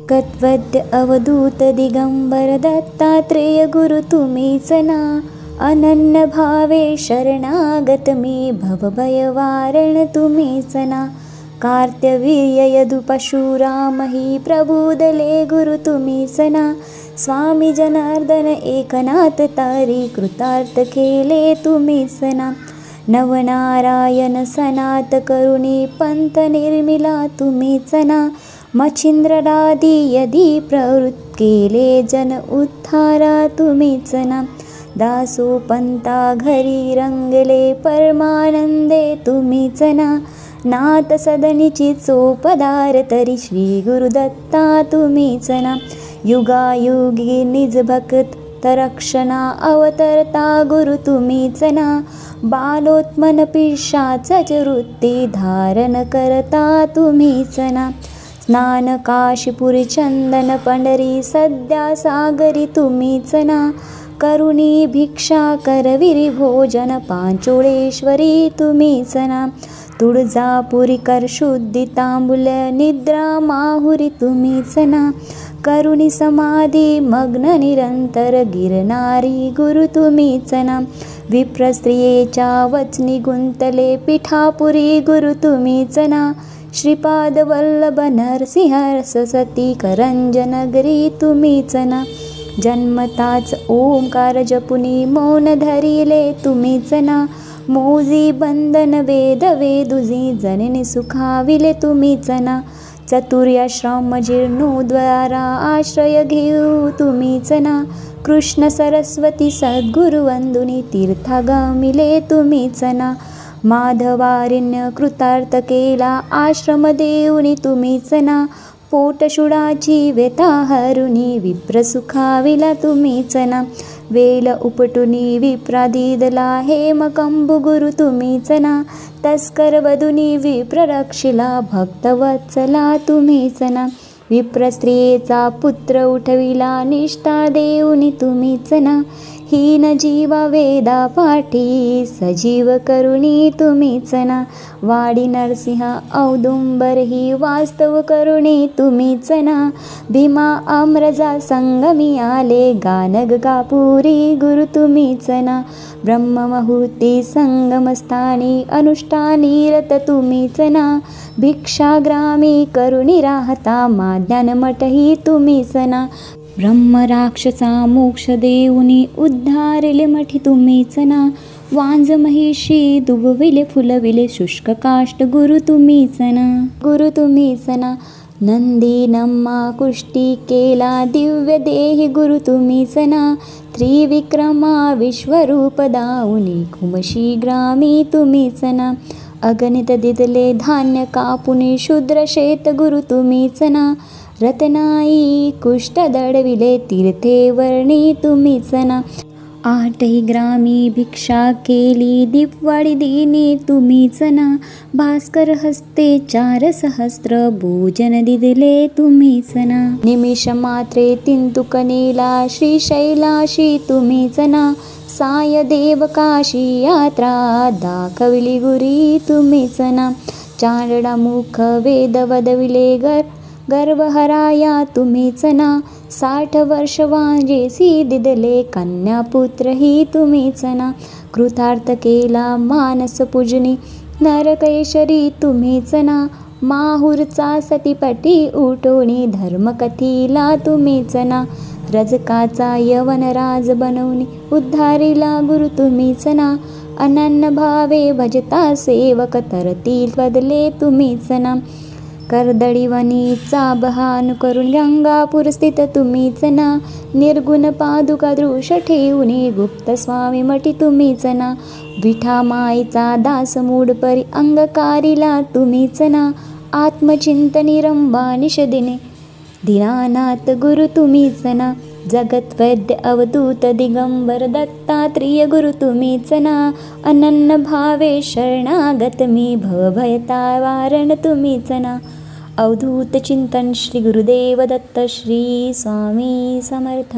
जगद्वद्य अवधूत दिगंबर दत्तात्रेय गुरु तुम्हीच ना. अनन्य भावे शरणागत मी भवभयवारण तुम्हीच ना. कार्तवीर्य यदु परशुराम ही प्रबोधले गुरु तुम्हीच ना. स्वामी जनार्दन एकनाथ तारी कृतार्थ केले तुम्हीच ना. नवनारायण सनात करुणी पंथ निर्मिला तुम्हीच ना. मच्छिंद्ररादी यदी प्रवृत्त केले जन उद्धारा तुम्हीच ना. दासो पंता घरी रंगले परमानंदे तुम्हीच ना. नाथ सदनीची चोपदार तरी श्री गुरुदत्ता तुम्हीच ना. युगायुगी निज भक्त रक्षणा अवतरता गुरु तुम्हीच ना. बालोत्मन पिशाच वृत्ती धारण करता तुम्हीच ना. स्नान काशीपुरी चंदन पंढरी सध्या सागरी तुम्हीच ना. करुणी भिक्षा करविरी भोजन पांचोळेश्वरी तुम्हीच ना. तुळजापुरी कर शुद्धी तांबूल निद्रा माहुरी तुम्हीच ना. करुणी समाधी मग्न निरंतर गिरणारी गुरु तुम्हीच ना. विप्रस्त्रियेच्या वचनी गुंतले पिठापुरी गुरु तुम्हीच ना. श्रीपाद वल्लभ नरसिंह सरस्वती करंजनगरी तुम्हीच ना. जन्मताच ओंकार जपुनी मौन धरिले तुम्हीच ना. मोजी बंधन वेद वेदुजी जननी सुखाविले तुम्हीच ना. चतुर्याश्रम जीर्णोद्वारा आश्रय घेऊ तुम्हीच ना. कृष्ण सरस्वती सद्गुरु वंदुनी तीर्थागमिले तुम्हीच ना. माधवारिण्य कृतार्थ केला आश्रम देऊनी तुम्हीच ना. पोटशुळाची व्यथा हरुनी विप्र सुखाविला तुम्हीच ना. वेल उपटुनी विप्रादिदला हेमकंबु गुरु तुम्हीच ना. तस्कर वधुनी विप्र रक्षिला भक्तवत्सला तुम्हीच ना. विप्रस्त्रियेचा पुत्र उठविला निष्ठा देऊनी तुम्हीच ना. हीन जीवा वेदा पाठी सजीव करुणी तुम्हीच ना. वाडी नरसिंह औदुंबर ही वास्तव करुणी तुम्हीच ना. भीमा अमरजा संगमी आले गानग गापुरी गुरु तुम्हीच ना. ब्रह्ममुहूर्ती संगमस्थानी अनुष्ठानी रत तुम्हीच ना. भिक्षाग्रामी करुणी राहता माज्ञानमठ ही तुम्हीच ना. ब्रह्म राक्षसा मोक्ष देऊनी उद्धारिले मठी तुम्हीच ना. वांज महिषी दुबविले फुलविले शुष्क काष्ट गुरु तुम्हीच ना. गुरु तुम्हीच ना. नंदी नम्मा कुष्टी केला दिव्य देही गुरु तुम्हीच ना. त्रिविक्रमा विश्वरूप दाऊनी कुमशी ग्रामी तुम्हीच ना. अगणित दिदले धान्य कापुनी शूद्र शेत गुरु तुम्हीच ना. रत्नाई कुष्ठ दडविले तीर्थे वर्णी तुम्हीच ना. आठही ग्रामी भिक्षा केली दीपवाडी दिनी तुम्हीच ना. भास्कर हस्ते 4 सहस्त्र भोजन दिदले तुम्हीच ना. निमिष मात्रे तिंतुकनेला श्रीशैलाशी तुम्हीच ना. साय देव काशी यात्रा दाखविली गुरी तुम्हीच ना. चांडळा मुख वेद वदविले गर्भहराया तुम्हीच ना. 60 वर्ष वांजेसी दिदले कन्यापुत्र ही तुम्हीच ना. कृतार्थ केला मानस पूजनी नरकेशरी तुम्हीच ना. माहुरचा सतीपटी उठवणी धर्मकथीला तुम्हीच ना. रजकाचा यवन राज बनवणी उद्धारीला गुरु तुम्हीच ना. अनन्य भावे भजता सेवक तरतील बदले तुम्हीच ना. कर्दळीवनीचा बहान करून गंगापूर स्थित तुम्हीच ना. निर्गुण पादुका दृश ठेवूनी गुप्त स्वामी मठी तुम्हीच ना. विठा माईचा दास मूड परी अंगकारीला तुम्हीच ना. आत्मचिंतनी रंबा निषदिने दीनानाथ गुरु तुम्हीच ना. जगद्वैद्य अवधूत दिगंबर दत्तात्रेय गुरु तुम्हीच ना. अनन्य भावे शरणागत मी भवभयतावारण तुम्हीच ना. अवधूत चिंतन श्री गुरुदेव दत्त श्री स्वामी समर्थ.